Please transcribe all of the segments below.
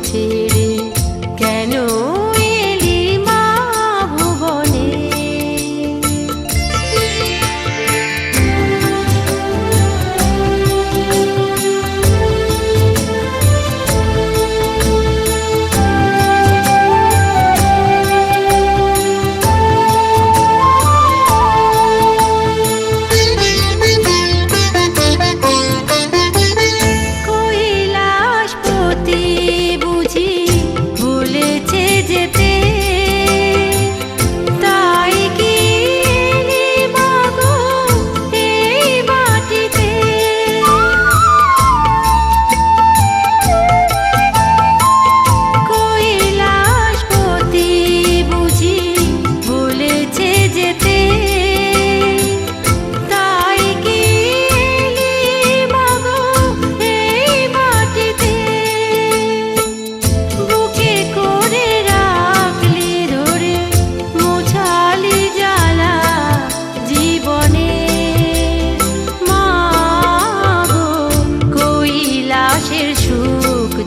ছেড়ে কেন এলি মা ভুবনে?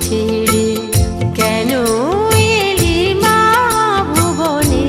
ছেড়ে কেন এলি মা ভুবনে?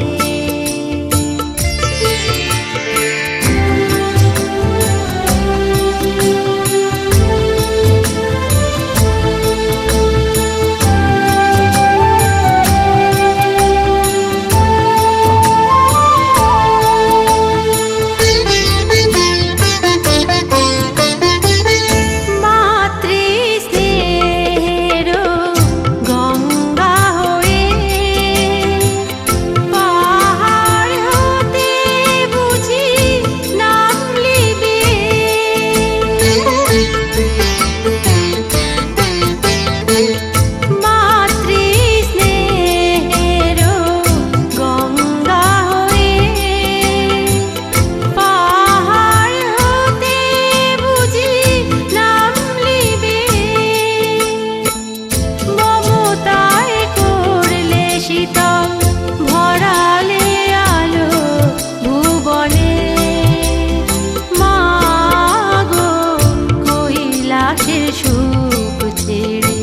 সুখ ছেড়ে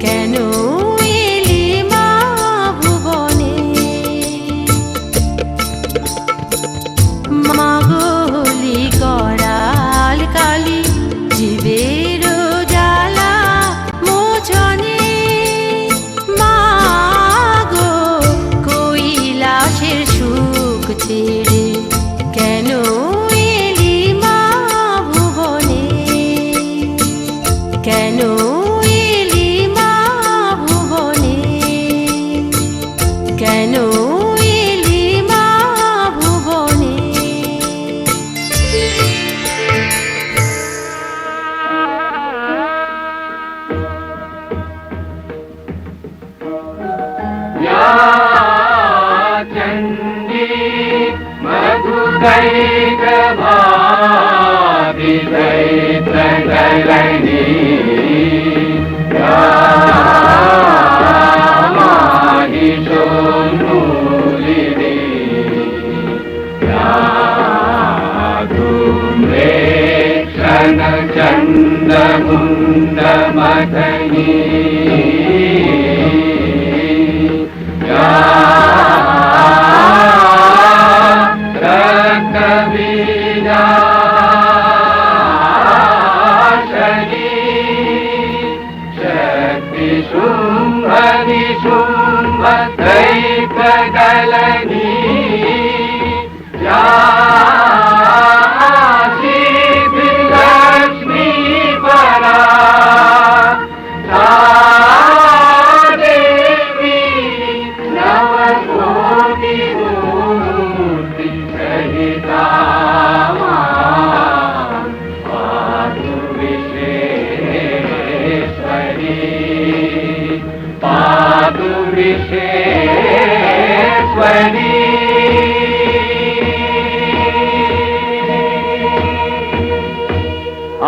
কেন এলি মা ভুবনে? মাগো হলি করাল কালী জীবের জ্বালা মোচনে, মাগো কৈলাসের সুখ ছেড়ে কেন এলি মা ভুবনে? কেন এলি মা ভুবনে? কেন এলি মা ভুবনে? चंडी मधुदैक भावि दैत्रगलनी माहिषोन्मूलिनी धूम्रेक्षण चन्दमुण्डमथनी रक्तबीजाशनी शक्ति शुम्भ निशुम्भ दैत्यगलनी लक्ष्मी परा पादु विश्वेश्वरी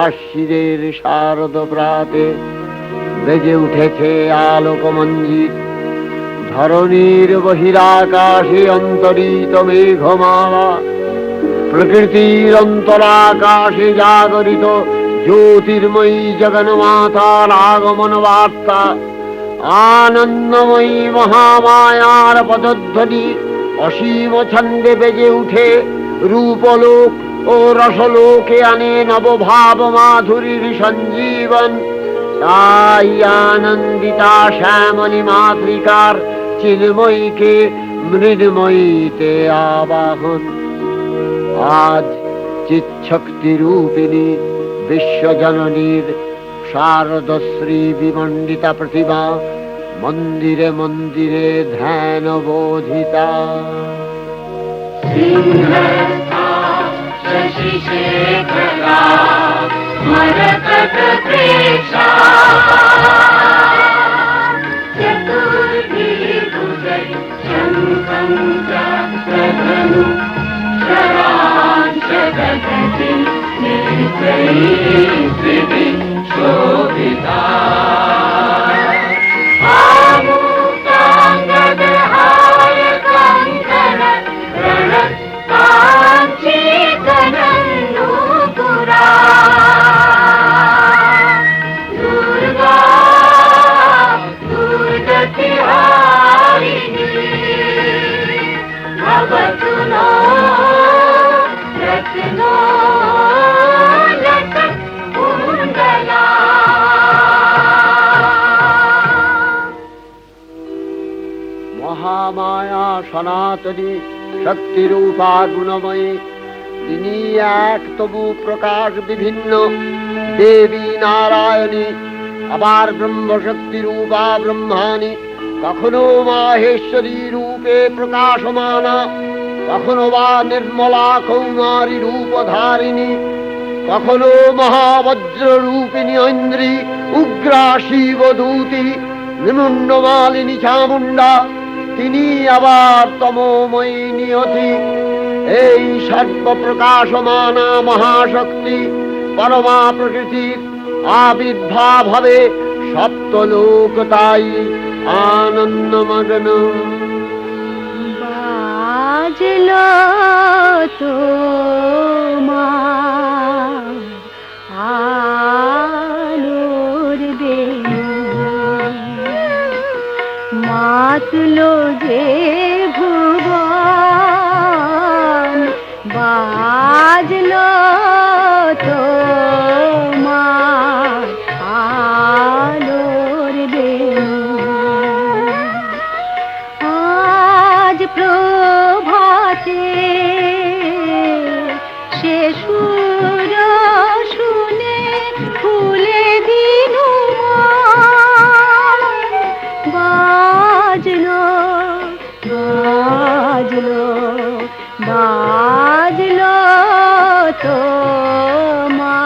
আশ্বিরের শারদ প্রাতে বেজে উঠেছে আলোকমঞ্জিত, ধরণীর বহিরাকাশে অন্তরিত মেঘমালা, প্রকৃতির অন্তরাকাশে জাগরিত জ্যোতির্ময়ী জগন্মাতার আগমন বার্তা আনন্দময়ী মহামায়ার পদধ্বনি অসীম ছন্দে বেজে উঠে রূপলোক ও রসলোকে আনে নবভাব মাধুরীর সঞ্জীবন। তাই আনন্দিতা শ্যামলী মাতৃকার চিন্ময়ীকে মৃন্ময়ীতে আবাহন। আজ চিৎশক্তি রূপিণী বিশ্বজননীর শারদশ্রী বিমণ্ডিতা প্রতিমা মন্দিরে মন্দিরে ধ্যান বোধিতা। মহামায়া সনাতনী শক্তিরূপা গুণময়ী, তিনি এক তবু প্রকাশ বিভিন্ন দেবী নারায়ণী, আবার ব্রহ্মশক্তি রূপা ব্রহ্মাণী, কখনো মাহেশ্বরী রূপে প্রকাশমানা, কখনো বা নির্মলা কৌমারী রূপধারিণী, কখনো মহাবজ্র রূপিণী ঐন্দ্রী, উগ্রা শিবদূতি, নিমুন্ডমালিনী চামুণ্ডা, তিনি আবার তমোময়ী নিয়তি। এই সর্বপ্রকাশমানা মহাশক্তি পরমা প্রকৃতির আবির্ভাব হবে সপ্তলোক, তাই আনন্দমগ্ন। বাজলো তোমার আলোর বেণী, মাতলো যে ভুবন, বাজলো তোমার আলোর বেণী। আজ প্রভাতে সে সুর শুনে ফুলে দিনু বাজলো বাজলো বাজলো তোমার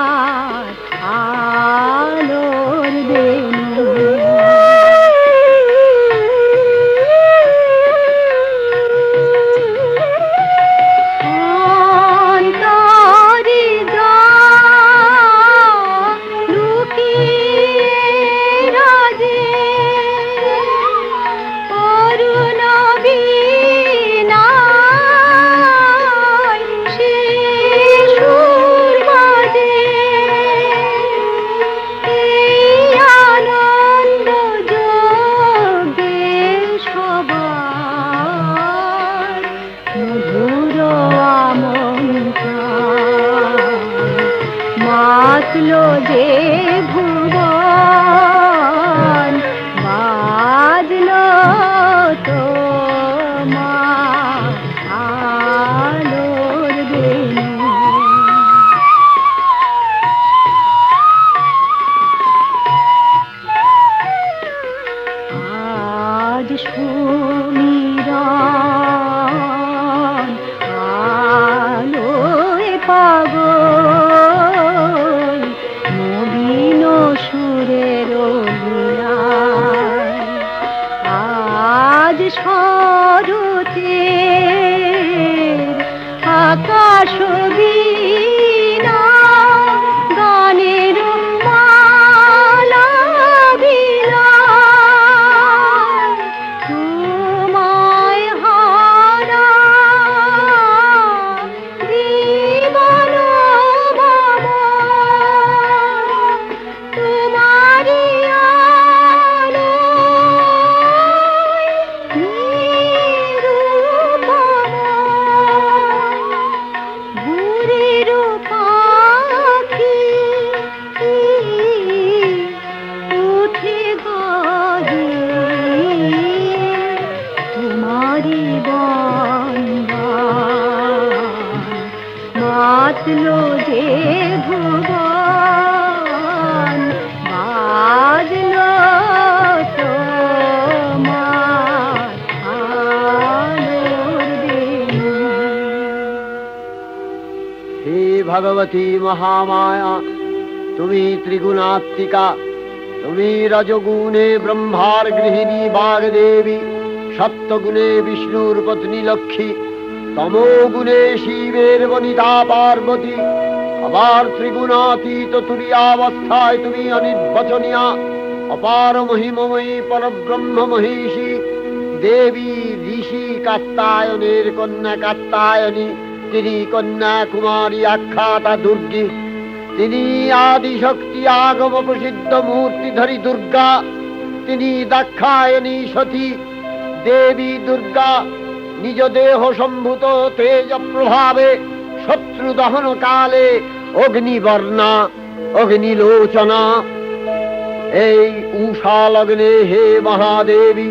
আলোর বেণী। মাতলো যে ভুবন, বাজলো তোমার আলোর বেণী। আজ সুমিরন আলোয় পাগল, নবীন সুরের লীলায়। আজ শরতের আকাশ বীণা গানের মালা বিলায়, তোমায় হারা জীবন ভাবো, তোমারি আলো ভগবতী মহামায়া, তুমি ত্রিগুণাত্মিকা। তুমি রজগুণে ব্রহ্মার গৃহিণী বাগদেবী, সত্যগুণে বিষ্ণুর পত্নী লক্ষ্মী, তমোগুণে শিবের বনিতা পার্বতী। আবার ত্রিগুণাতীত তুরীয়াবস্থায় তুমি অনির্বচনীয়া, অপার মহিমময়ী পরব্রহ্ম মহিষী দেবী, ঋষি কাত্যায়নের কন্যা কাত্যায়নী। তিনি কন্যা কুমারী আখ্যাতা দুর্গী। তিনি আদিশক্তি আগম প্রসিদ্ধ মূর্তিধরী দুর্গা। তিনি দাক্ষায়ণী সতী দেবী দুর্গা। নিজ দেহ সম্ভূত তেজ প্রভাবে শত্রু দহন কালে অগ্নিবর্ণা অগ্নিলোচনা। এই উষা লগ্নে হে মহাদেবী,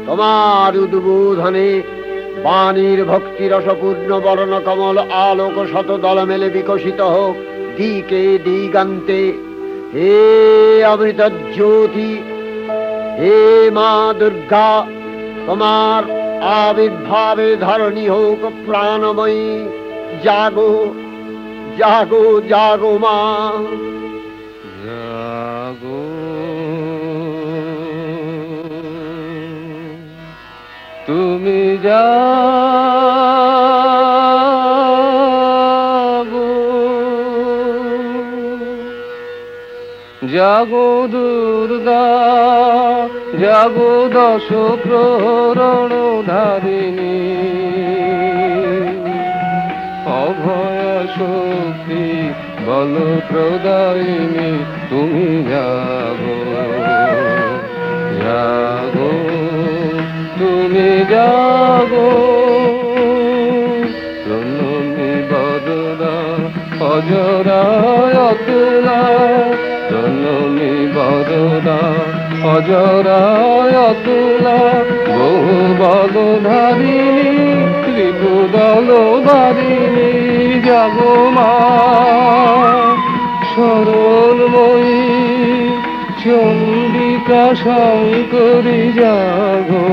তোমার উদ্বোধনে বাণীর ভক্তিরসপূর্ণ বর্ণ কমল আলোক শত দল মেলে বিকশিত হোক দিকে দিগান্তে। হে অমৃত জ্যোতি, হে মা দুর্গা, তোমার আবির্ভাবে ধরণী হোক প্রাণময়ী। জাগো জাগো জাগো মা, জাগো তুমি জাগো, জাগো দুর্গা, জাগো দশ প্রহরণ ধারিণী, অভয় শক্তি বল প্রদায়িনী। তুমি জাগো জাগো, তুমি জাগো। প্রণমী বদনা অজরায় অতুলা, প্রণমী বদনা অজরায় অতুলা। বহু বল ধারিণী ত্রিপুদল বারিণী, জাগো মা শরণময়ী চণ্ডিকা শঙ্করী। জাগো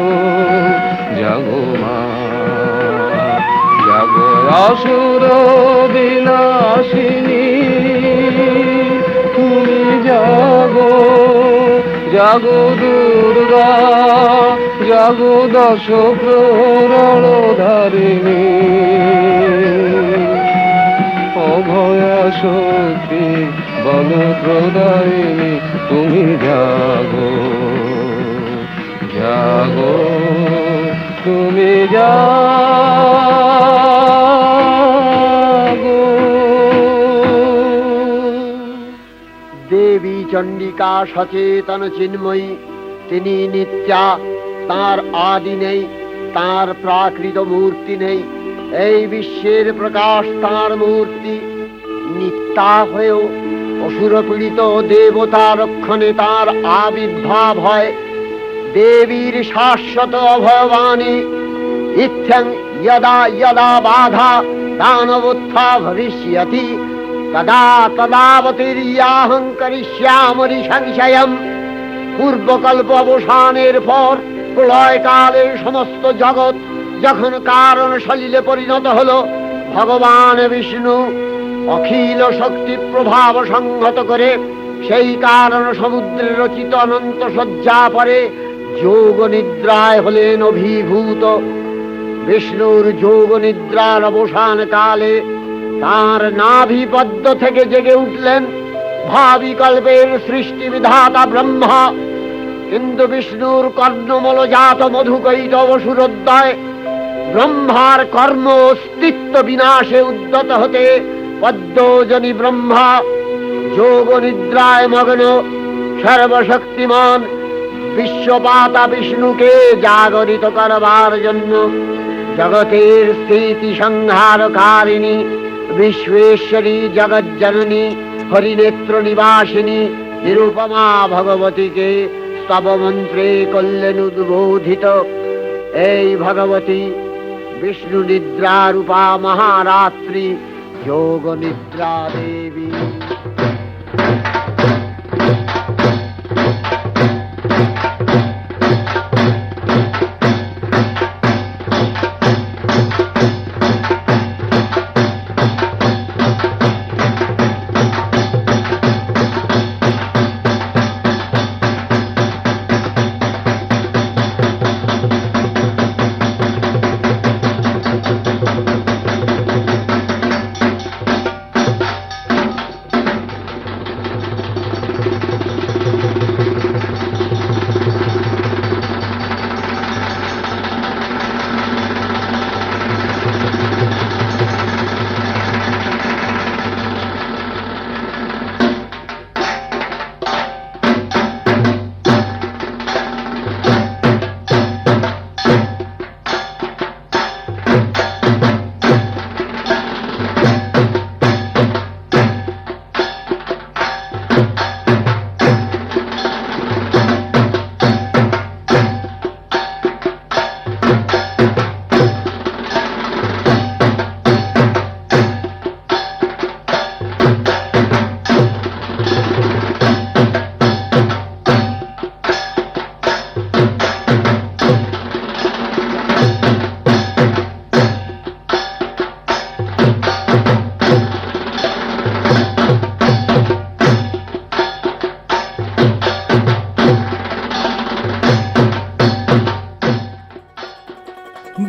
জাগো মা, জাগো আসুর বিনাশিনী। তুমি জাগো জাগো দুর্গা, জাগো দশ প্রহরণ ধারিণী, অভয়া শক্তি বল প্রদায়িনী। তুমি জাগো জাগো, তুমি জাগো। দেবী চণ্ডিকা সচেতন চিন্ময়ী। তিনি নিত্যা, তার আদি নেই, তার প্রাকৃত মূর্তি নেই। এই বিশ্বের প্রকাশ তার মূর্তি। নিত্যা হয়েও অসুর পীড়িত দেবতা রক্ষণে তার আবির্ভাব হয়। দেবীর শাশ্বত অভয়বাণী, ইত্যং যদা যদা বাধা দানবোত্থা ভবিষ্যতি, তদা তদাবতীর্যাহং করিষ্যামি সংশয়ম। পূর্বকল্প অবসানের পর প্রলয়কালে সমস্ত জগৎ যখন কারণ সলিলে পরিণত হলো, ভগবান বিষ্ণু অখিল শক্তি প্রভাব সংহত করে সেই কারণ সমুদ্রে রচিত অনন্ত শয্যা পরে যোগ নিদ্রায় হলেন অভিভূত। বিষ্ণুর যোগ নিদ্রার অবসান কালে তার নাভিপদ্ম থেকে জেগে উঠলেন ভাবি কল্পের সৃষ্টি বিধাতা ব্রহ্মা। কিন্তু বিষ্ণুর কর্ণমলজাত মধুকৈটব সুরোদ্দয় ব্রহ্মার কর্ম অস্তিত্ব বিনাশে উদ্যত হতে পদ্মজনী ব্রহ্মা যোগ নিদ্রায় মগ্ন সর্বশক্তিমান বিশ্বপাতা বিষ্ণুকে জাগরিত করবার জন্য জগতের স্থিতি সংহারকারিণী বিশ্বেশ্বরী জগজ্জননী হরিনেত্র নিবাসিনী নিরুপমা ভগবতীকে স্তব মন্ত্রে করলেন উদ্বোধিত। এই ভগবতী বিষ্ণু নিদ্রা রূপা মহারাত্রি যোগ নিদ্রা দেবী।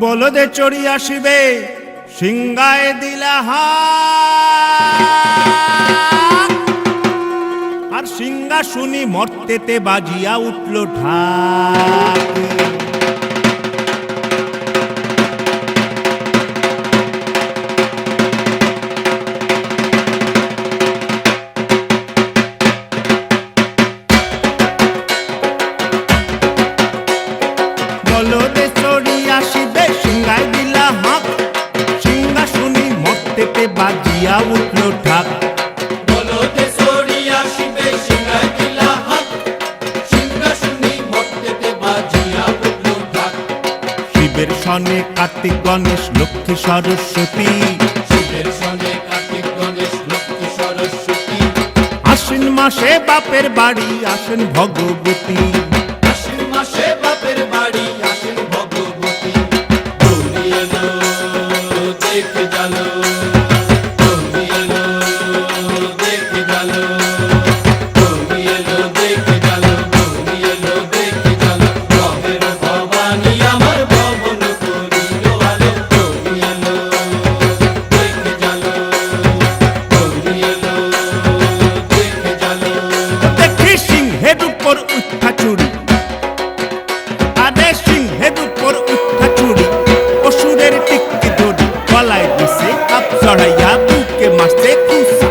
বলদে চড়ি আসিবে সিংহায় দিলা হাত, আর সিংহাসুনি মর্তেতে বাজিয়া উঠল ঢাক। বলদে চড়ি আসিবে সিংহায় দিলা হাত, সিংহাসুনি মর্তেতে বাজিয়া উঠল ঢাক। বলদে চড়ি আসিবে সিংহায় দিলা হাত, সিংহাসনে মর্তেতে বাজিয়া উঠল ঢাক। শিবের সনে কার্তিক গণেশ লক্ষ্মী সরস্বতী, শিবের সনে কার্তিক গণেশ লক্ষ্মী সরস্বতী, আশ্বিন মাসে বাপের বাড়ি আসেন ভগবতী। আশ্বিন মাসে বাপের বাড়ি আসেন ভগবতী। গৌরী এলো দেখে গেল, গৌরী এলো দেখে গেল, গৌরী এলো দেখে গেল, গৌরী এলো দেখে গেল। ভবের ভবানী আমার ভবন করিল আলো, গৌরী এলো দেখে গেল, গৌরী এলো দেখে গেল। দেখি সিংহের উপর উঠা চুরি, আরে সিংহের উপর উঠা চুরি, অসুরের টিকটি ধরি গলায় দিছে কাপ চড়াইয়া বুকে মারছে কুসা।